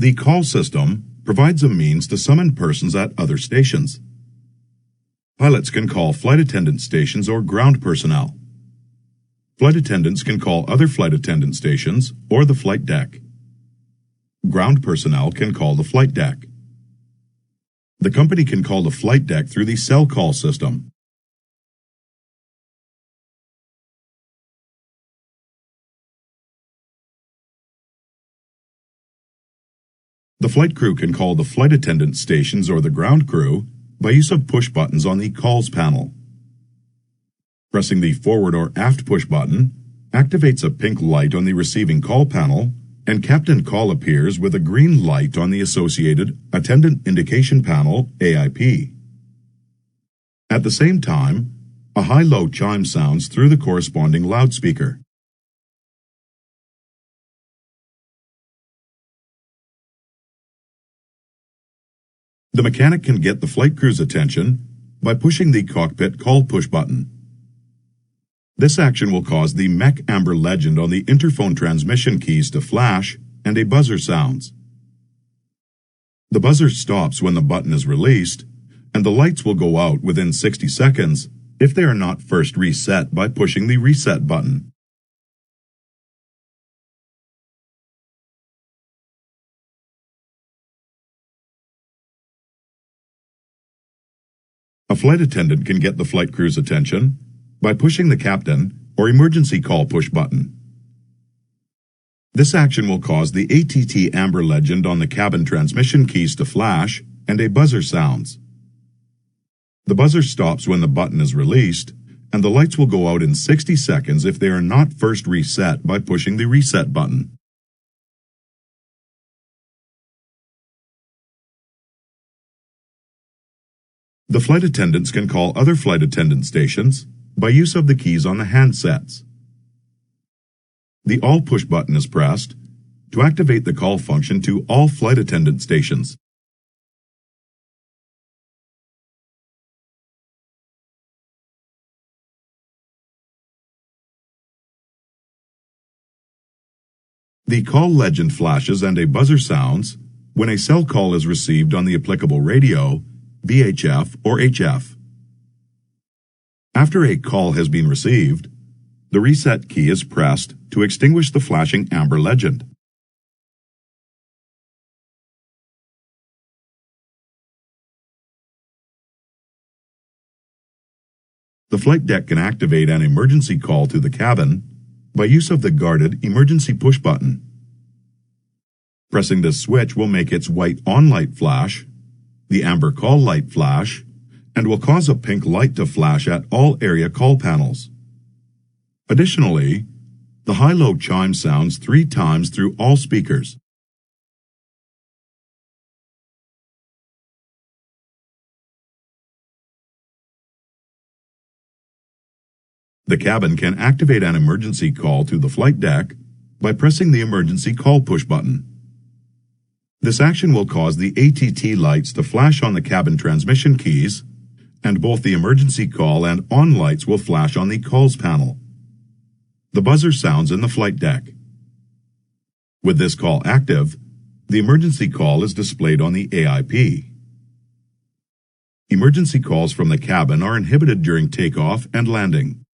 The call system provides a means to summon persons at other stations. Pilots can call flight attendant stations or ground personnel. Flight attendants can call other flight attendant stations or the flight deck. Ground personnel can call the flight deck. The company can call the flight deck through the cell call system. The flight crew can call the flight attendant stations or the ground crew by use of push buttons on the calls panel. Pressing the forward or aft push button activates a pink light on the receiving call panel, and Captain Call appears with a green light on the associated Attendant Indication Panel, AIP. At the same time, a high-low chime sounds through the corresponding loudspeaker. The mechanic can get the flight crew's attention by pushing the cockpit call push button. This action will cause the mech amber legend on the interphone transmission keys to flash and a buzzer sounds. The buzzer stops when the button is released, and the lights will go out within 60 seconds if they are not first reset by pushing the reset button. A flight attendant can get the flight crew's attention by pushing the captain or emergency call push button. This action will cause the ATT amber legend on the cabin transmission keys to flash and a buzzer sounds. The buzzer stops when the button is released, and the lights will go out in 60 seconds if they are not first reset by pushing the reset button. The flight attendants can call other flight attendant stations by use of the keys on the handsets. The All push button is pressed to activate the call function to all flight attendant stations. The call legend flashes and a buzzer sounds when a cell call is received on the applicable radio, VHF or HF. After a call has been received, the reset key is pressed to extinguish the flashing amber legend. The flight deck can activate an emergency call to the cabin by use of the guarded emergency push button. Pressing this switch will make its white on light flash, the amber call light flash, and will cause a pink light to flash at all area call panels. Additionally, the high-low chime sounds 3 times through all speakers. The cabin can activate an emergency call to the flight deck by pressing the emergency call push button. This action will cause the ATT lights to flash on the cabin transmission keys, and both the emergency call and on lights will flash on the calls panel. The buzzer sounds in the flight deck. With this call active, the emergency call is displayed on the AIP. Emergency calls from the cabin are inhibited during takeoff and landing.